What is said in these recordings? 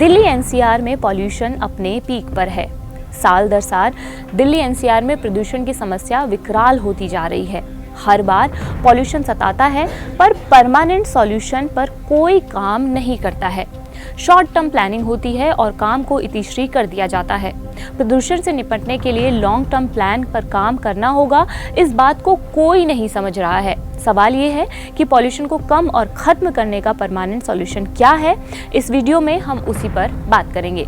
Delhi NCR में pollution अपने peak पर है। साल दर साल दिल्ली एनसीआर में प्रदूषण की समस्या विकराल होती जा रही है। हर बार पॉल्यूशन सताता है पर परमानेंट सॉल्यूशन पर कोई काम नहीं करता है। शॉर्ट टर्म प्लानिंग होती है और काम को इतिश्री कर दिया जाता है। प्रदूषण से निपटने के लिए लॉन्ग टर्म प्लान पर काम करना होगा, इस बात को कोई नहीं समझ रहा है। सवाल ये है कि पॉल्यूशन को कम और खत्म करने का परमानेंट सॉल्यूशन क्या है। इस वीडियो में हम उसी पर बात करेंगे।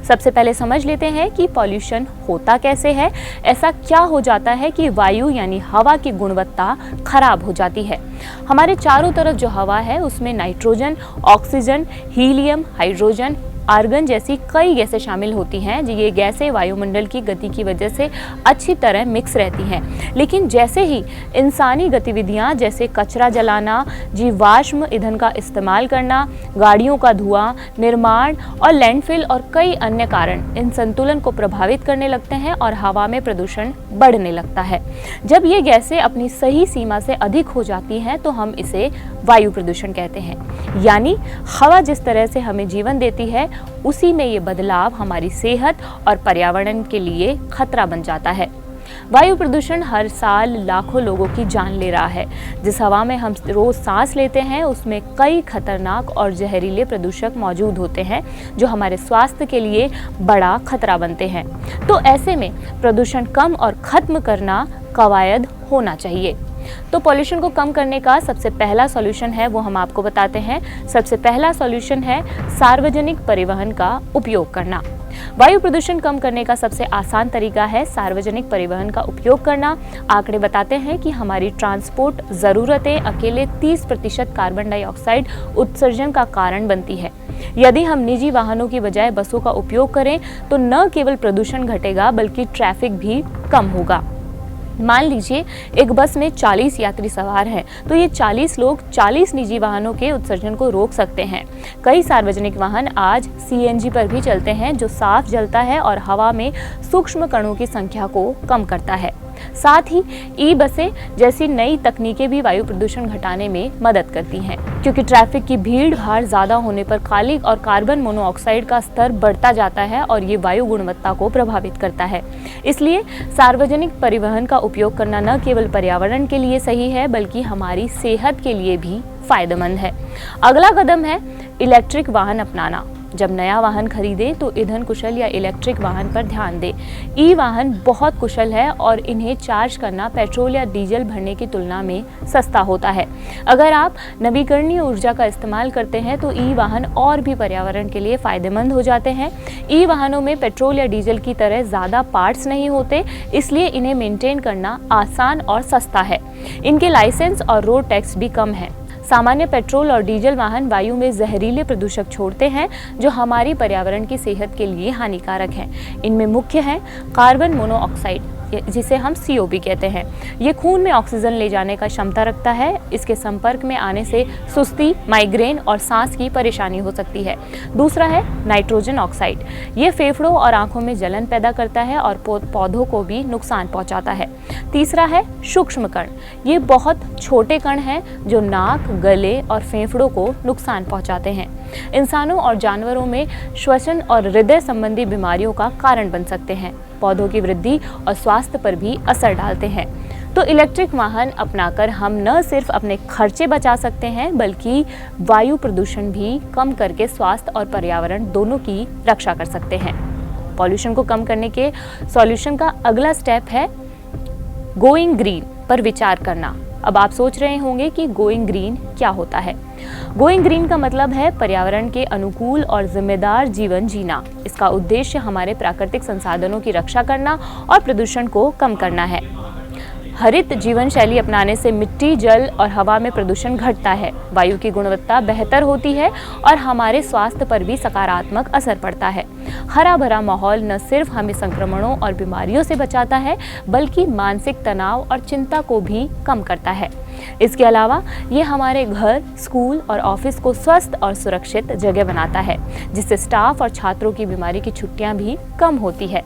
सबसे पहले समझ लेते हैं कि पॉल्यूशन होता कैसे है। ऐसा क्या हो जाता है कि वायु यानी हवा की गुणवत्ता खराब हो जाती है। हमारे चारों तरफ जो हवा है उसमें nitrogen, oxygen, helium, hydrogen, argon जैसी कई गैसें शामिल होती हैं। ये गैसें वायुमंडल की गति की वजह से अच्छी तरह मिक्स रहती हैं, लेकिन जैसे ही इंसानी गतिविधियां जैसे कचरा जलाना, जीवाश्म ईंधन का इस्तेमाल करना, गाड़ियों का धुआं, निर्माण और लैंडफिल और कई अन्य कारण इन संतुलन को प्रभावित करने लगते हैं और हवा में प्रदूषण बढ़ने लगता है। जब ये गैसें अपनी सही सीमा से अधिक हो जाती हैं तो हम इसे वायु प्रदूषण कहते हैं। यानी हवा जिस तरह से हमें जीवन देती है उसी में ये बदलाव हमारी सेहत और पर्यावरण के लिए खतरा बन जाता है। वायु प्रदूषण हर साल लाखों लोगों की जान ले रहा है। जिस हवा में हम रोज सांस लेते हैं उसमें कई खतरनाक और जहरीले प्रदूषक मौजूद होते हैं जो हमारे स्वास्थ्य के लिए बड़ा खतरा बनते हैं। तो ऐसे में प्रदूषण कम और खत्म करना कवायद होना चाहिए। तो पॉल्यूशन को कम करने का सबसे पहला सॉल्यूशन है वो हम आपको बताते हैं। सबसे पहला सॉल्यूशन है सार्वजनिक परिवहन का उपयोग करना। वायु प्रदूषण कम करने का सबसे आसान तरीका है सार्वजनिक परिवहन का उपयोग करना। आंकड़े बताते हैं कि हमारी ट्रांसपोर्ट ज़रूरतें अकेले 30% कार्बन डाइऑक्साइड उत्सर्जन का कारण बनती है। यदि हम निजी वाहनों की बजाय बसों का उपयोग करें तो न केवल प्रदूषण घटेगा बल्कि ट्रैफिक भी कम होगा। मान लीजिए एक बस में 40 यात्री सवार हैं, तो ये 40 लोग 40 निजी वाहनों के उत्सर्जन को रोक सकते हैं। कई सार्वजनिक वाहन आज सीएनजी पर भी चलते हैं जो साफ जलता है और हवा में सूक्ष्म कणों की संख्या को कम करता है। साथ ही ई बसें जैसी नई तकनीकें भी वायु प्रदूषण घटाने में मदद करती हैं, क्योंकि ट्रैफिक की भीड़ भाड़ ज़्यादा होने पर कालिक और कार्बन मोनोऑक्साइड का स्तर बढ़ता जाता है और ये वायु गुणवत्ता को प्रभावित करता है। इसलिए सार्वजनिक परिवहन का उपयोग करना न केवल पर्यावरण के लिए सही है बल्कि हमारी सेहत के लिए भी फायदेमंद है। अगला कदम है इलेक्ट्रिक वाहन अपनाना। जब नया वाहन खरीदें तो ईंधन कुशल या इलेक्ट्रिक वाहन पर ध्यान दें। ई वाहन बहुत कुशल है और इन्हें चार्ज करना पेट्रोल या डीजल भरने की तुलना में सस्ता होता है। अगर आप नवीकरणीय ऊर्जा का इस्तेमाल करते हैं तो ई वाहन और भी पर्यावरण के लिए फायदेमंद हो जाते हैं। ई वाहनों में पेट्रोल या डीजल की तरह ज़्यादा पार्ट्स नहीं होते, इसलिए इन्हें मेंटेन करना आसान और सस्ता है। इनके लाइसेंस और रोड टैक्स भी कम है। सामान्य पेट्रोल और डीजल वाहन वायु में जहरीले प्रदूषक छोड़ते हैं जो हमारी पर्यावरण की सेहत के लिए हानिकारक हैं। इनमें मुख्य है कार्बन मोनोऑक्साइड, जिसे हम CO भी कहते हैं। ये खून में ऑक्सीजन ले जाने का क्षमता रखता है। इसके संपर्क में आने से सुस्ती, माइग्रेन और सांस की परेशानी हो सकती है। दूसरा है नाइट्रोजन ऑक्साइड। ये फेफड़ों और आंखों में जलन पैदा करता है और पौधों को भी नुकसान पहुंचाता है। तीसरा है सूक्ष्म कण। ये बहुत छोटे कण हैं जो नाक, गले और फेफड़ों को नुकसान पहुंचाते हैं। इंसानों और जानवरों में श्वसन और हृदय संबंधी बीमारियों का कारण बन सकते हैं। पौधों की वृद्धि और स्वास्थ्य पर भी असर डालते हैं। तो इलेक्ट्रिक वाहन अपनाकर हम न सिर्फ अपने खर्चे बचा सकते हैं बल्कि वायु प्रदूषण भी कम करके स्वास्थ्य और पर्यावरण दोनों की रक्षा कर सकते हैं। पॉल्यूशन को कम करने के सॉल्यूशन का अगला स्टेप है गोइंग ग्रीन पर विचार करना। अब आप सोच रहे होंगे कि गोइंग ग्रीन क्या होता है। गोइंग ग्रीन का मतलब है पर्यावरण के अनुकूल और जिम्मेदार जीवन जीना। इसका उद्देश्य हमारे प्राकृतिक संसाधनों की रक्षा करना और प्रदूषण को कम करना है। हरित जीवन शैली अपनाने से मिट्टी, जल और हवा में प्रदूषण घटता है, वायु की गुणवत्ता बेहतर होती है और हमारे स्वास्थ्य पर भी सकारात्मक असर पड़ता है। हरा भरा माहौल न सिर्फ हमें संक्रमणों और बीमारियों से बचाता है बल्कि मानसिक तनाव और चिंता को भी कम करता है। इसके अलावा ये हमारे घर, स्कूल और ऑफिस को स्वस्थ और सुरक्षित जगह बनाता है, जिससे स्टाफ और छात्रों की बीमारी की छुट्टियां भी कम होती है।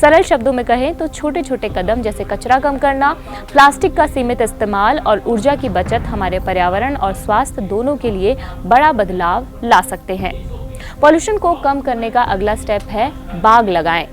सरल शब्दों में कहें तो छोटे छोटे कदम जैसे कचरा कम करना, प्लास्टिक का सीमित इस्तेमाल और ऊर्जा की बचत हमारे पर्यावरण और स्वास्थ्य दोनों के लिए बड़ा बदलाव ला सकते हैं। पॉल्यूशन को कम करने का अगला स्टेप है बाग लगाएं।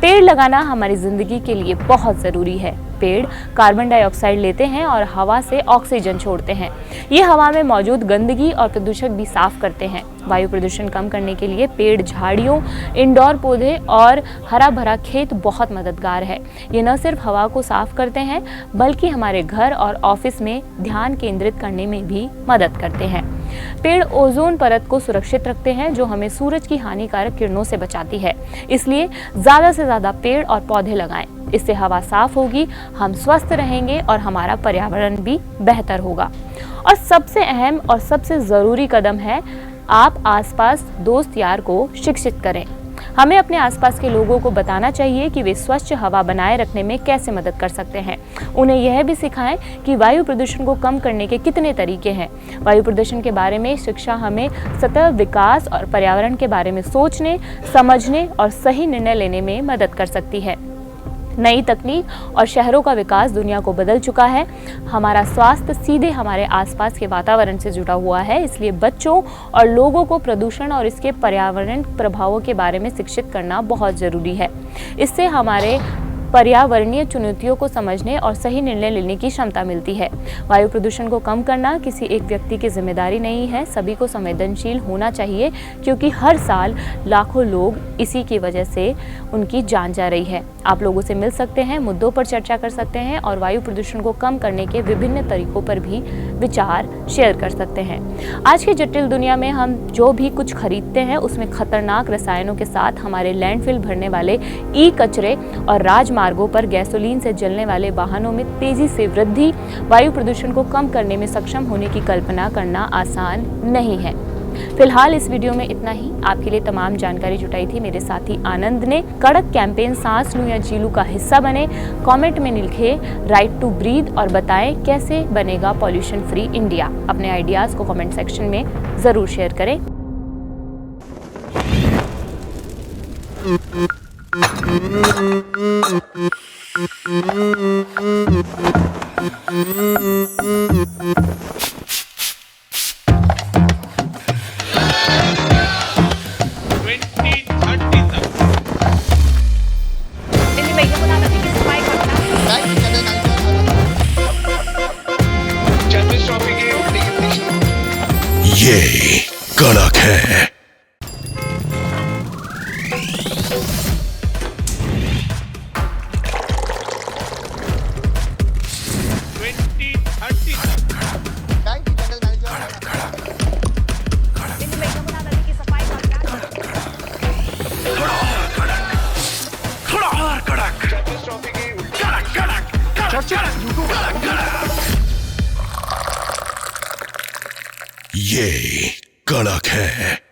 पेड़ लगाना हमारी जिंदगी के लिए बहुत जरूरी है। पेड़ कार्बन डाइऑक्साइड लेते हैं और हवा से ऑक्सीजन छोड़ते हैं। ये हवा में मौजूद गंदगी और प्रदूषक भी साफ करते हैं। वायु प्रदूषण कम करने के लिए पेड़, झाड़ियों, इंडोर पौधे और हरा भरा खेत बहुत मददगार है। ये न सिर्फ हवा को साफ करते हैं बल्कि हमारे घर और ऑफिस में ध्यान केंद्रित करने में भी मदद करते हैं। पेड़ ओजोन परत को सुरक्षित रखते हैं जो हमें सूरज की हानिकारक किरणों से बचाती है। इसलिए ज्यादा से ज्यादा पेड़ और पौधे लगाएं। इससे हवा साफ होगी, हम स्वस्थ रहेंगे और हमारा पर्यावरण भी बेहतर होगा। और सबसे अहम और सबसे जरूरी कदम है आप आसपास दोस्त यार को शिक्षित करें। हमें अपने आसपास के लोगों को बताना चाहिए कि वे स्वच्छ हवा बनाए रखने में कैसे मदद कर सकते हैं। उन्हें यह भी सिखाएं कि वायु प्रदूषण को कम करने के कितने तरीके हैं। वायु प्रदूषण के बारे में शिक्षा हमें सतत विकास और पर्यावरण के बारे में सोचने, समझने और सही निर्णय लेने में मदद कर सकती है। नई तकनीक और शहरों का विकास दुनिया को बदल चुका है। हमारा स्वास्थ्य सीधे हमारे आसपास के वातावरण से जुड़ा हुआ है, इसलिए बच्चों और लोगों को प्रदूषण और इसके पर्यावरण प्रभावों के बारे में शिक्षित करना बहुत जरूरी है। इससे हमारे पर्यावरणीय चुनौतियों को समझने और सही निर्णय लेने की क्षमता मिलती है। वायु प्रदूषण को कम करना किसी एक व्यक्ति की जिम्मेदारी नहीं है, सभी को संवेदनशील होना चाहिए क्योंकि हर साल लाखों लोग इसी की वजह से उनकी जान जा रही है। आप लोगों से मिल सकते हैं, मुद्दों पर चर्चा कर सकते हैं और वायु प्रदूषण को कम करने के विभिन्न तरीकों पर भी विचार शेयर कर सकते हैं। आज की जटिल दुनिया में हम जो भी कुछ खरीदते हैं उसमें खतरनाक रसायनों के साथ हमारे लैंडफिल भरने वाले ई कचरे और राजमार्गों पर गैसोलीन से जलने वाले वाहनों में तेजी से वृद्धि वायु प्रदूषण को कम करने में सक्षम होने की कल्पना करना आसान नहीं है। फिलहाल इस वीडियो में इतना ही। आपके लिए तमाम जानकारी जुटाई थी मेरे साथी आनंद ने। कड़क कैंपेन सांस लूं या जी लूं का हिस्सा बने। कमेंट में लिखे राइट टू ब्रीथ और बताएं कैसे बनेगा पॉल्यूशन फ्री इंडिया। अपने आइडियाज को कमेंट सेक्शन में जरूर शेयर करें। ये कड़क है। ये कड़क है।